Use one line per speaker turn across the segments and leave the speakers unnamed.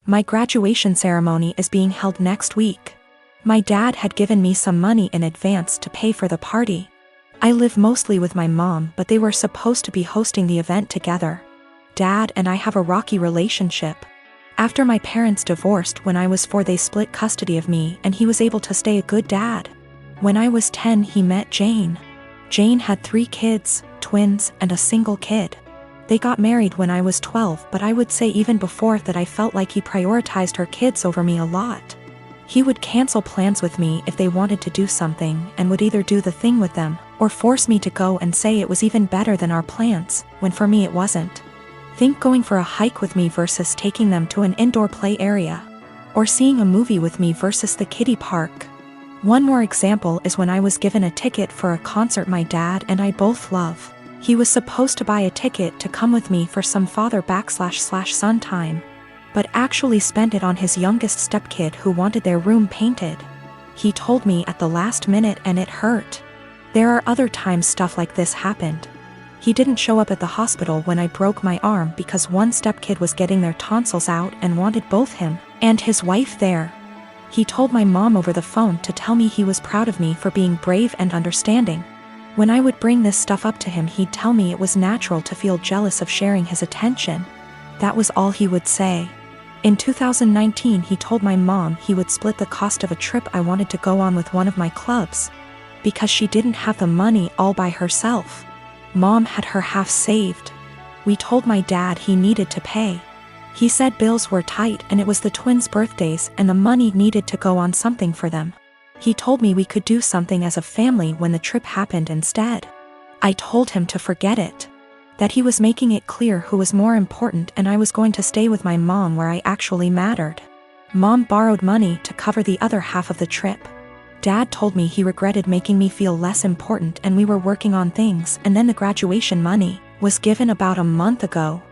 My graduation ceremony is being held next week. My dad had given me some money in advance to pay for the party. I live mostly with my mom, but they were supposed to be hosting the event together. Dad and I have a rocky relationship. After my parents divorced when I was 4, they split custody of me and he was able to stay a good dad. When I was 10, he met Jane. Jane had 3 kids, twins, and a single kid. They got married when I was 12, but I would say even before that I felt like he prioritized her kids over me a lot. He would cancel plans with me if they wanted to do something and would either do the thing with them or force me to go and say it was even better than our plans, when for me it wasn't. Think going for a hike with me versus taking them to an indoor play area. Or seeing a movie with me versus the kiddie park. One more example is when I was given a ticket for a concert my dad and I both love. He was supposed to buy a ticket to come with me for some father/son time, but actually spent it on his youngest stepkid who wanted their room painted. He told me at the last minute and it hurt. There are other times stuff like this happened. He didn't show up at the hospital when I broke my arm because one stepkid was getting their tonsils out and wanted both him and his wife there. He told my mom over the phone to tell me he was proud of me for being brave and understanding. When I would bring this stuff up to him, he'd tell me it was natural to feel jealous of sharing his attention. That was all he would say. In 2019, he told my mom he would split the cost of a trip I wanted to go on with one of my clubs, because she didn't have the money all by herself. Mom had her half saved. We told my dad he needed to pay. He said bills were tight and it was the twins' birthdays and the money needed to go on something for them. He told me we could do something as a family when the trip happened instead. I told him to forget it. That he was making it clear who was more important and I was going to stay with my mom where I actually mattered. Mom borrowed money to cover the other half of the trip. Dad told me he regretted making me feel less important and we were working on things, and then the graduation money was given about a month ago.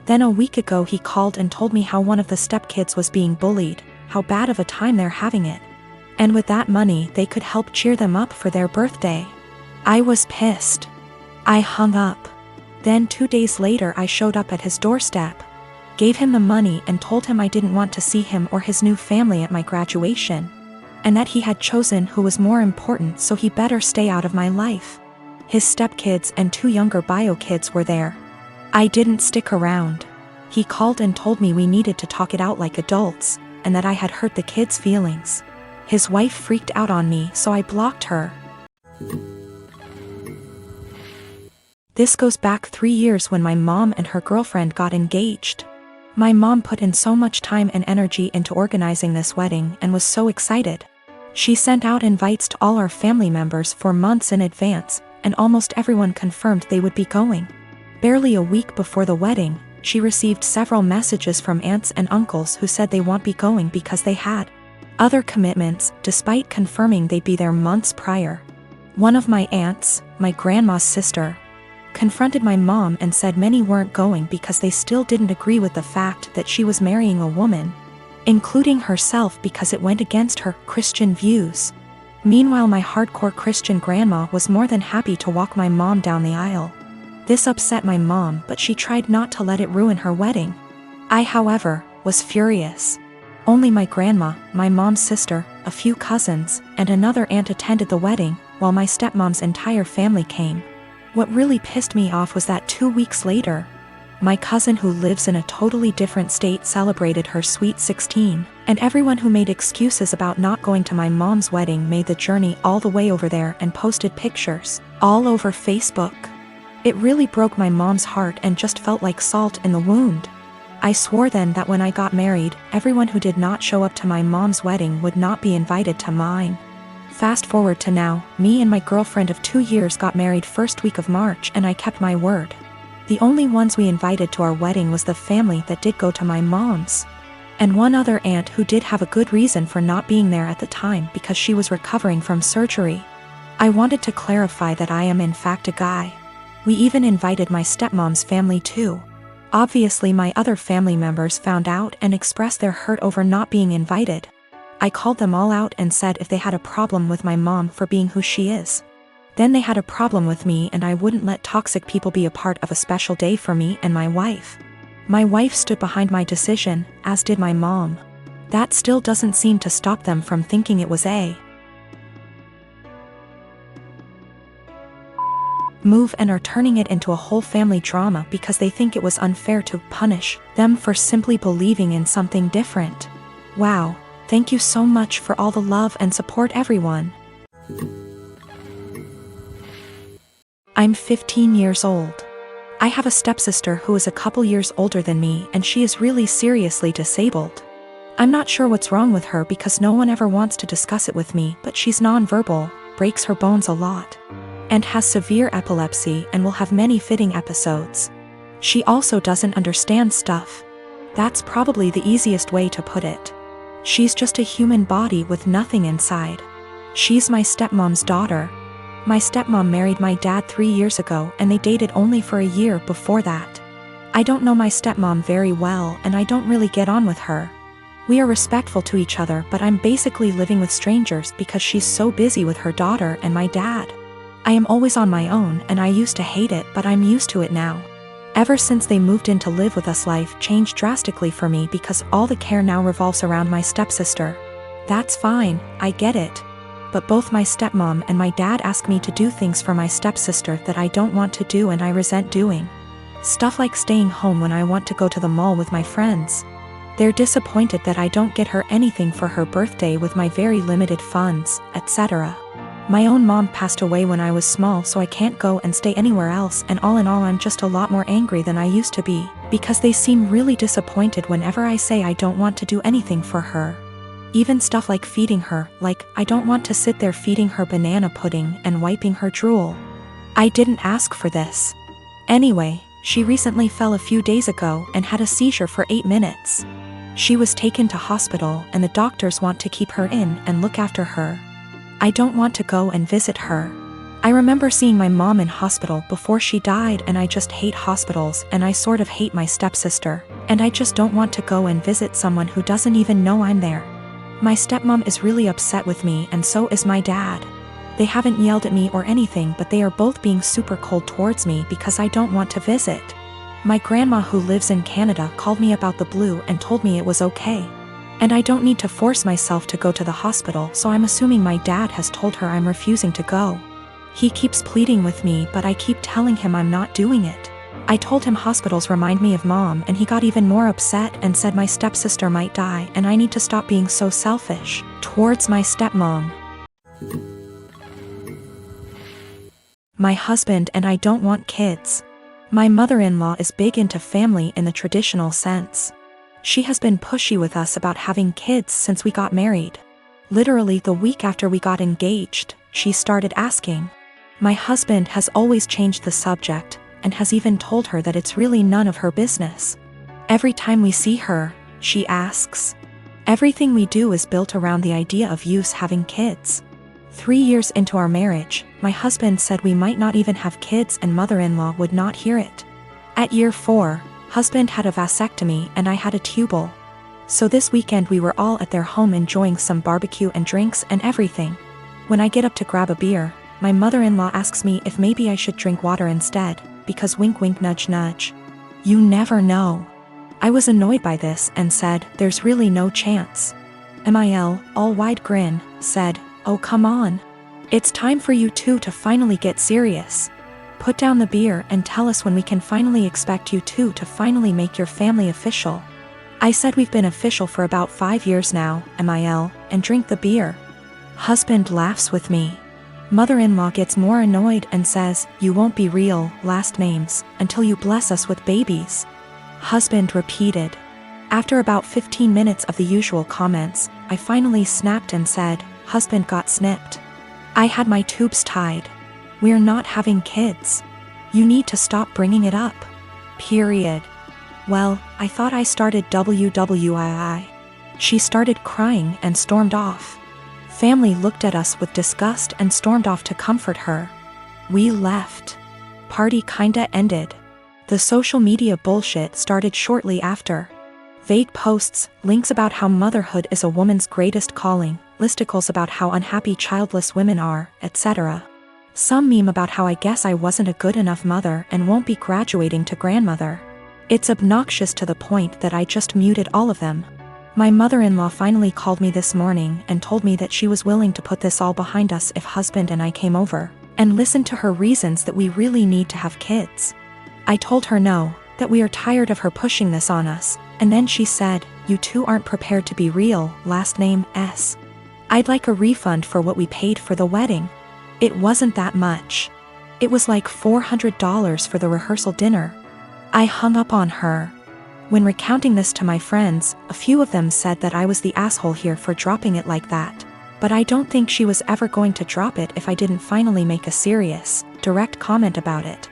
Then a week ago he called and told me how one of the stepkids was being bullied, how bad of a time they're having it. And with that money they could help cheer them up for their birthday. I was pissed. I hung up. Then 2 days later I showed up at his doorstep, gave him the money and told him I didn't want to see him or his new family at my graduation, and that he had chosen who was more important, so he better stay out of my life. His stepkids and 2 younger bio kids were there. I didn't stick around. He called and told me we needed to talk it out like adults, and that I had hurt the kids' feelings. His wife freaked out on me, so I blocked her. This goes back 3 years when my mom and her girlfriend got engaged. My mom put in so much time and energy into organizing this wedding and was so excited. She sent out invites to all our family members for months in advance, and almost everyone confirmed they would be going. Barely a week before the wedding, she received several messages from aunts and uncles who said they won't be going because they had other commitments, despite confirming they'd be there months prior. One of my aunts, my grandma's sister, confronted my mom and said many weren't going because they still didn't agree with the fact that she was marrying a woman, including herself, because it went against her Christian views. Meanwhile, my hardcore Christian grandma was more than happy to walk my mom down the aisle. This upset my mom, but she tried not to let it ruin her wedding. I, however, was furious. Only my grandma, my mom's sister, a few cousins, and another aunt attended the wedding, while my stepmom's entire family came. What really pissed me off was that 2 weeks later, my cousin who lives in a totally different state celebrated her sweet 16, and everyone who made excuses about not going to my mom's wedding made the journey all the way over there and posted pictures all over Facebook. It really broke my mom's heart and just felt like salt in the wound. I swore then that when I got married, everyone who did not show up to my mom's wedding would not be invited to mine. Fast forward to now, me and my girlfriend of 2 years got married first week of March and I kept my word. The only ones we invited to our wedding was the family that did go to my mom's, and one other aunt who did have a good reason for not being there at the time because she was recovering from surgery. I wanted to clarify that I am in fact a guy. We even invited my stepmom's family too. Obviously my other family members found out and expressed their hurt over not being invited. I called them all out and said if they had a problem with my mom for being who she is, then they had a problem with me, and I wouldn't let toxic people be a part of a special day for me and my wife. My wife stood behind my decision, as did my mom. That still doesn't seem to stop them from thinking it was a move and are turning it into a whole family drama because they think it was unfair to punish them for simply believing in something different. Wow, thank you so much for all the love and support, everyone. I'm 15 years old. I have a stepsister who is a couple years older than me, and she is really seriously disabled. I'm not sure what's wrong with her because no one ever wants to discuss it with me, but she's nonverbal, breaks her bones a lot, and has severe epilepsy and will have many fitting episodes. She also doesn't understand stuff. That's probably the easiest way to put it. She's just a human body with nothing inside. She's my stepmom's daughter. My stepmom married my dad 3 years ago and they dated only for a year before that. I don't know my stepmom very well and I don't really get on with her. We are respectful to each other, but I'm basically living with strangers because she's so busy with her daughter and my dad. I am always on my own and I used to hate it, but I'm used to it now. Ever since they moved in to live with us, life changed drastically for me because all the care now revolves around my stepsister. That's fine, I get it. But both my stepmom and my dad ask me to do things for my stepsister that I don't want to do and I resent doing. Stuff like staying home when I want to go to the mall with my friends. They're disappointed that I don't get her anything for her birthday with my very limited funds, etc. My own mom passed away when I was small, so I can't go and stay anywhere else, and all in all I'm just a lot more angry than I used to be, because they seem really disappointed whenever I say I don't want to do anything for her. Even stuff like feeding her, like, I don't want to sit there feeding her banana pudding and wiping her drool. I didn't ask for this. Anyway, she recently fell a few days ago and had a seizure for 8 minutes. She was taken to hospital and the doctors want to keep her in and look after her. I don't want to go and visit her. I remember seeing my mom in hospital before she died and I just hate hospitals and I sort of hate my stepsister, and I just don't want to go and visit someone who doesn't even know I'm there. My stepmom is really upset with me and so is my dad. They haven't yelled at me or anything, but they are both being super cold towards me because I don't want to visit. My grandma who lives in Canada called me about the blue and told me it was okay. And I don't need to force myself to go to the hospital, so I'm assuming my dad has told her I'm refusing to go. He keeps pleading with me, but I keep telling him I'm not doing it. I told him hospitals remind me of mom and he got even more upset and said my stepsister might die and I need to stop being so selfish towards my stepmom. My husband and I don't want kids. My mother-in-law is big into family in the traditional sense. She has been pushy with us about having kids since we got married. Literally the week after we got engaged, she started asking. My husband has always changed the subject and has even told her that it's really none of her business. Every time we see her, she asks. Everything we do is built around the idea of us having kids. 3 years into our marriage, my husband said we might not even have kids and mother-in-law would not hear it. At year 4, husband had a vasectomy and I had a tubal. So this weekend we were all at their home enjoying some barbecue and drinks and everything. When I get up to grab a beer, my mother-in-law asks me if maybe I should drink water instead, because wink wink nudge nudge. You never know. I was annoyed by this and said, there's really no chance. MIL, all wide grin, said, oh come on. It's time for you two to finally get serious. Put down the beer and tell us when we can finally expect you two to finally make your family official. I said we've been official for about 5 years now, MIL, and drink the beer. Husband laughs with me. Mother-in-law gets more annoyed and says, you won't be real, last names, until you bless us with babies. Husband repeated. After about 15 minutes of the usual comments, I finally snapped and said, husband got snipped. I had my tubes tied. We're not having kids. You need to stop bringing it up. Period. Well, I thought I started WWII. She started crying and stormed off. Family looked at us with disgust and stormed off to comfort her. We left. Party kinda ended. The social media bullshit started shortly after. Vague posts, links about how motherhood is a woman's greatest calling, listicles about how unhappy childless women are, etc. Some meme about how I guess I wasn't a good enough mother and won't be graduating to grandmother. It's obnoxious to the point that I just muted all of them. My mother-in-law finally called me this morning and told me that she was willing to put this all behind us if husband and I came over, and listened to her reasons that we really need to have kids. I told her no, that we are tired of her pushing this on us, and then she said, "You two aren't prepared to be real, last name S. I'd like a refund for what we paid for the wedding." It wasn't that much. It was like $400 for the rehearsal dinner. I hung up on her. When recounting this to my friends, a few of them said that I was the asshole here for dropping it like that. But I don't think she was ever going to drop it if I didn't finally make a serious, direct comment about it.